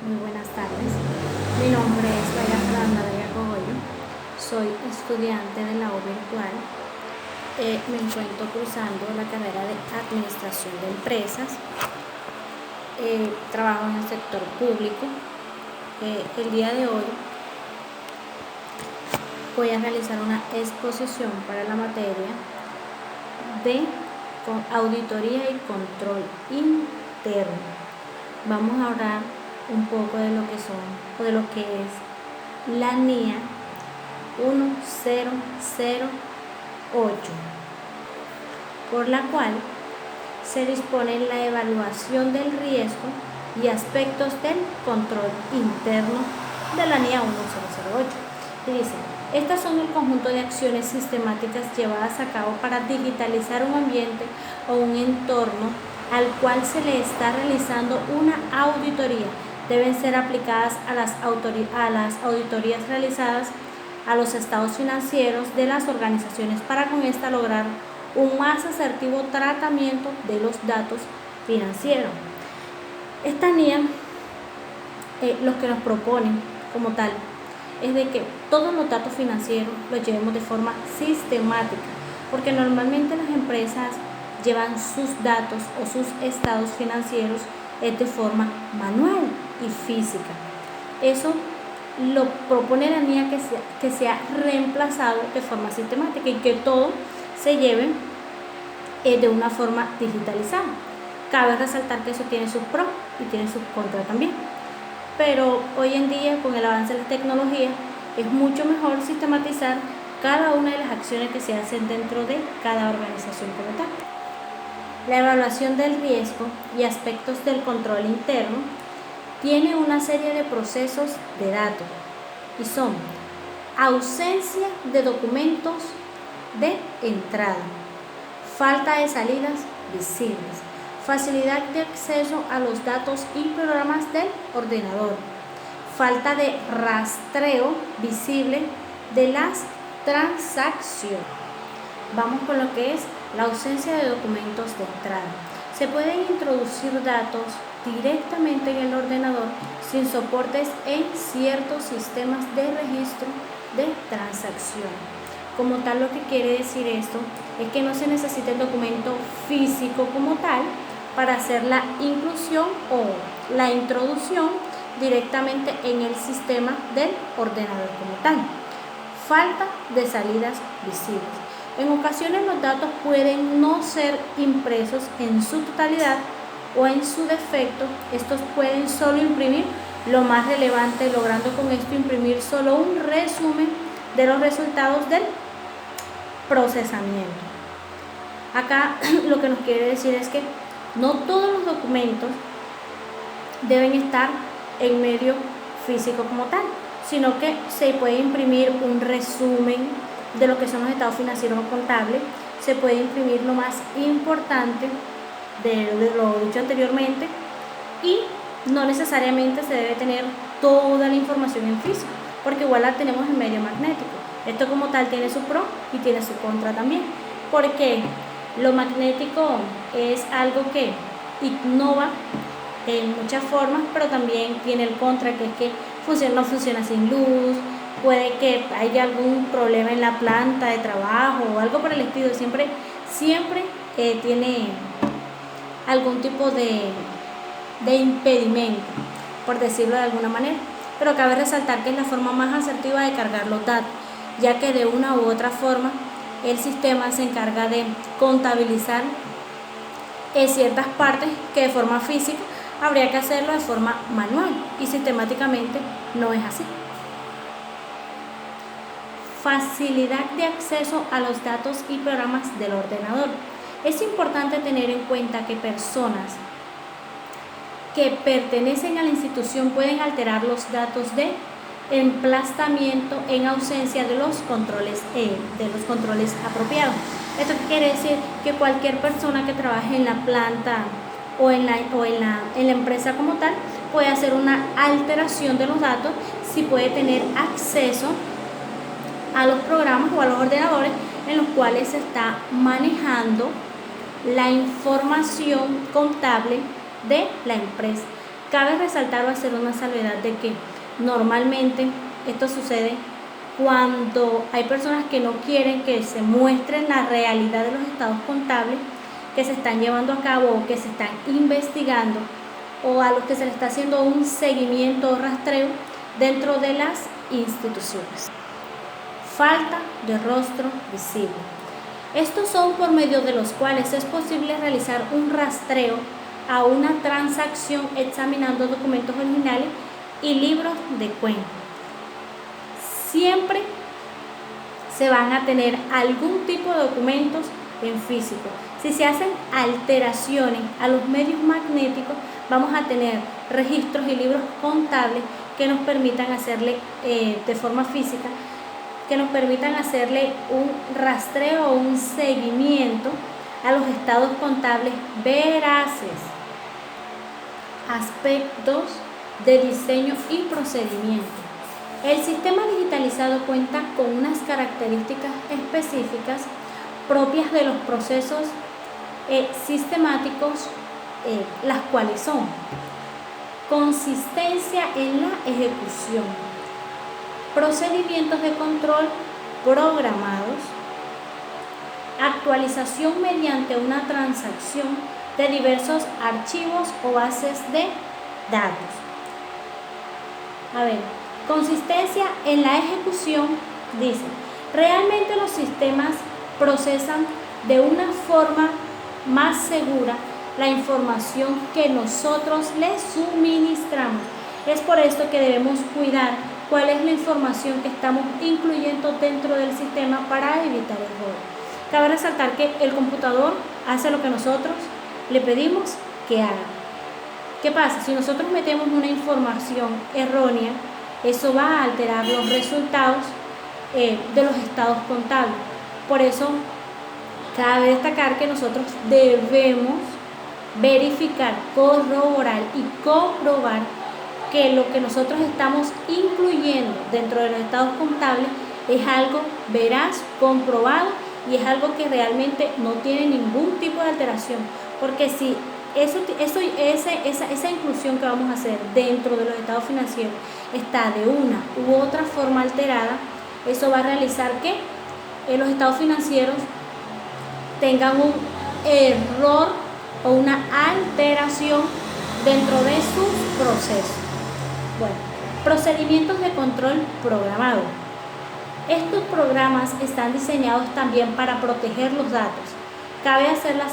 Muy buenas tardes. Mi nombre es María Fernanda de Cogollo. Soy estudiante de la U virtual. Me encuentro cursando la carrera de Administración de Empresas. Trabajo en el sector público. El día de hoy voy a realizar una exposición para la materia de auditoría y control interno. Vamos a hablar un poco de lo que son o de lo que es la NIA 1008, por la cual se dispone la evaluación del riesgo y aspectos del control interno de la NIA 1008. Y dice: estas son el conjunto de acciones sistemáticas llevadas a cabo para digitalizar un ambiente o un entorno al cual se le está realizando una auditoría. Deben ser aplicadas a las auditorías realizadas a los estados financieros de las organizaciones para con esta lograr un más asertivo tratamiento de los datos financieros. Esta NIA lo que nos propone como tal es de que todos los datos financieros los llevemos de forma sistemática, porque normalmente las empresas llevan sus datos o sus estados financieros de forma manual y física. Eso lo propone la NIA que sea reemplazado de forma sistemática y que todo se lleve de una forma digitalizada. Cabe resaltar que eso tiene sus pros y tiene sus contras también. Pero hoy en día, con el avance de la tecnología, es mucho mejor sistematizar cada una de las acciones que se hacen dentro de cada organización como tal. La evaluación del riesgo y aspectos del control interno tiene una serie de procesos de datos y son: ausencia de documentos de entrada, falta de salidas visibles, facilidad de acceso a los datos y programas del ordenador, falta de rastreo visible de las transacciones. Vamos con lo que es la ausencia de documentos de entrada. Se pueden introducir datos directamente en el ordenador sin soportes en ciertos sistemas de registro de transacción. Como tal, lo que quiere decir esto es que no se necesita el documento físico como tal para hacer la inclusión o la introducción directamente en el sistema del ordenador como tal. Falta de salidas visibles. En ocasiones los datos pueden no ser impresos en su totalidad o en su defecto. Estos pueden solo imprimir lo más relevante, logrando con esto imprimir solo un resumen de los resultados del procesamiento. Acá lo que nos quiere decir es que no todos los documentos deben estar en medio físico como tal, sino que se puede imprimir un resumen de lo que son los estados financieros o contables. Se puede imprimir lo más importante de lo dicho anteriormente y no necesariamente se debe tener toda la información en físico, porque igual la tenemos en medio magnético. Esto como tal tiene su pro y tiene su contra también, porque lo magnético es algo que innova en muchas formas, pero también tiene el contra, que es que no funciona sin luz. Puede que haya algún problema en la planta de trabajo o algo por el estilo. Siempre tiene algún tipo de impedimento, por decirlo de alguna manera. Pero cabe resaltar que es la forma más asertiva de cargar los datos, ya que de una u otra forma el sistema se encarga de contabilizar ciertas partes que de forma física habría que hacerlo de forma manual y sistemáticamente no es así. Facilidad de acceso a los datos y programas del ordenador. Es importante tener en cuenta que personas que pertenecen a la institución pueden alterar los datos de emplazamiento en ausencia de los controles apropiados. Esto quiere decir que cualquier persona que trabaje en la planta o en la empresa como tal puede hacer una alteración de los datos si puede tener acceso a los programas o a los ordenadores en los cuales se está manejando la información contable de la empresa. Cabe resaltar o hacer una salvedad de que normalmente esto sucede cuando hay personas que no quieren que se muestre la realidad de los estados contables que se están llevando a cabo o que se están investigando, o a los que se le está haciendo un seguimiento o rastreo dentro de las instituciones. Falta de rostro visible. Estos son por medio de los cuales es posible realizar un rastreo a una transacción examinando documentos originales y libros de cuenta. Siempre se van a tener algún tipo de documentos en físico. Si se hacen alteraciones a los medios magnéticos, vamos a tener registros y libros contables que nos permitan hacerle de forma física, que nos permitan hacerle un rastreo o un seguimiento a los estados contables veraces. Aspectos de diseño y procedimiento. El sistema digitalizado cuenta con unas características específicas propias de los procesos sistemáticos, las cuales son consistencia en la ejecución, procedimientos de control programados, actualización mediante una transacción de diversos archivos o bases de datos. A ver, consistencia en la ejecución, dice, realmente los sistemas procesan de una forma más segura la información que nosotros les suministramos. Es por esto que debemos cuidar cuál es la información que estamos incluyendo dentro del sistema para evitar errores. Cabe resaltar que el computador hace lo que nosotros le pedimos que haga. ¿Qué pasa? Si nosotros metemos una información errónea, eso va a alterar los resultados de los estados contables. Por eso, cabe destacar que nosotros debemos verificar, corroborar y comprobar que lo que nosotros estamos incluyendo dentro de los estados contables es algo veraz, comprobado, y es algo que realmente no tiene ningún tipo de alteración. Porque si esa inclusión que vamos a hacer dentro de los estados financieros está de una u otra forma alterada, eso va a realizar que los estados financieros tengan un error o una alteración dentro de sus procesos. Bueno, procedimientos de control programado. Estos programas están diseñados también para proteger los datos. Cabe hacer la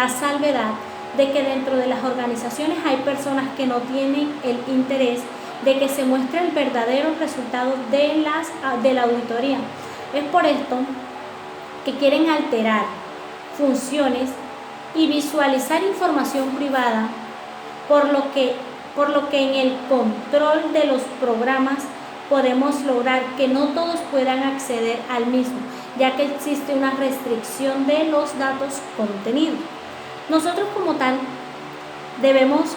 salvedad de que dentro de las organizaciones hay personas que no tienen el interés de que se muestre el verdadero resultado de la auditoría. Es por esto que quieren alterar funciones y visualizar información privada, por lo que en el control de los programas podemos lograr que no todos puedan acceder al mismo, ya que existe una restricción de los datos contenidos. Nosotros como tal debemos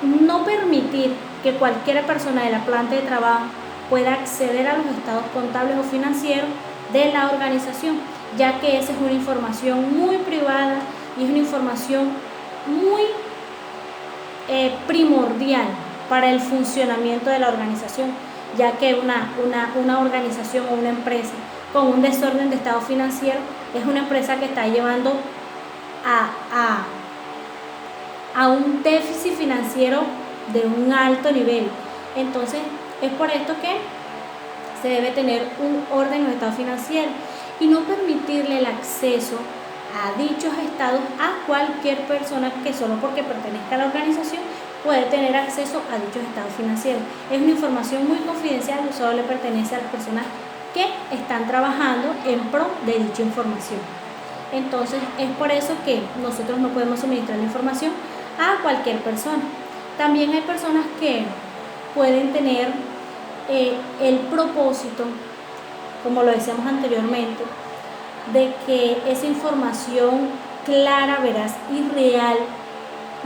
no permitir que cualquier persona de la planta de trabajo pueda acceder a los estados contables o financieros de la organización, ya que esa es una información muy privada y es una información muy primordial para el funcionamiento de la organización, ya que una organización o una empresa con un desorden de estado financiero es una empresa que está llevando a un déficit financiero de un alto nivel. Entonces es por esto que se debe tener un orden en los estados financieros y no permitirle el acceso a dichos estados a cualquier persona que solo porque pertenezca a la organización puede tener acceso a dichos estados financieros. Es una información muy confidencial y solo le pertenece a las personas que están trabajando en pro de dicha información. Entonces es por eso que nosotros no podemos suministrar la información a cualquier persona. También hay personas que pueden tener el propósito, como lo decíamos anteriormente, de que esa información clara, veraz y real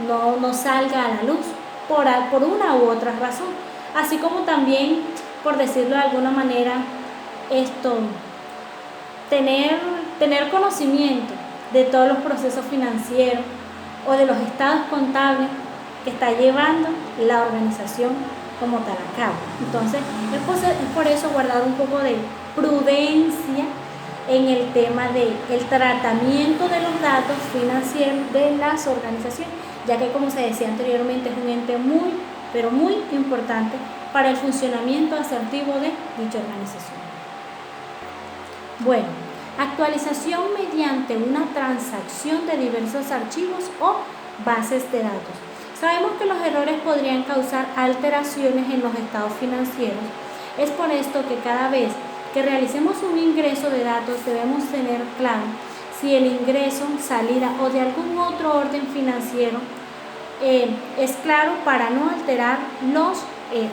no salga a la luz por una u otra razón. Así como también, por decirlo de alguna manera, tener conocimiento de todos los procesos financieros o de los estados contables que está llevando la organización como tal a cabo. Entonces, es por eso guardar un poco de prudencia en el tema del tratamiento de los datos financieros de las organizaciones, ya que, como se decía anteriormente, es un ente muy, pero muy importante para el funcionamiento asertivo de dicha organización. Bueno, actualización mediante una transacción de diversos archivos o bases de datos. Sabemos que los errores podrían causar alteraciones en los estados financieros. Es por esto que cada vez que realicemos un ingreso de datos debemos tener claro si el ingreso, salida o de algún otro orden financiero es claro para no alterar los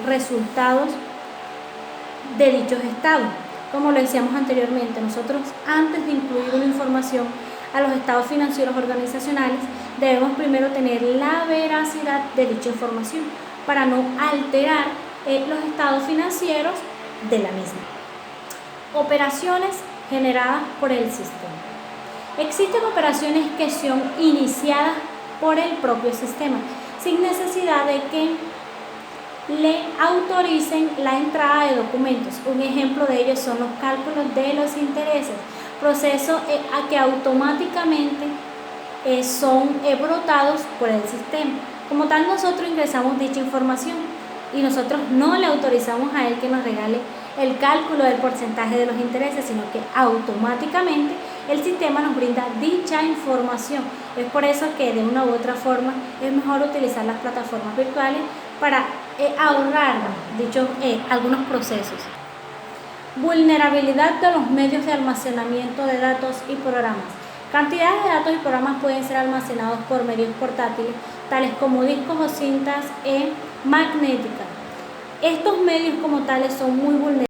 resultados de dichos estados. Como lo decíamos anteriormente, nosotros antes de incluir una información a los estados financieros organizacionales debemos primero tener la veracidad de dicha información para no alterar los estados financieros de la misma. Operaciones generadas por el sistema. Existen operaciones que son iniciadas por el propio sistema sin necesidad de que le autoricen la entrada de documentos. Un ejemplo de ello son los cálculos de los intereses, procesos que automáticamente son brotados por el sistema. Como tal, nosotros ingresamos dicha información y nosotros no le autorizamos a él que nos regale el cálculo del porcentaje de los intereses, sino que automáticamente el sistema nos brinda dicha información. Es por eso que de una u otra forma es mejor utilizar las plataformas virtuales para ahorrarnos algunos procesos. Vulnerabilidad de los medios de almacenamiento de datos y programas. Cantidades de datos y programas pueden ser almacenados por medios portátiles, tales como discos o cintas magnéticas. Estos medios como tales son muy vulnerables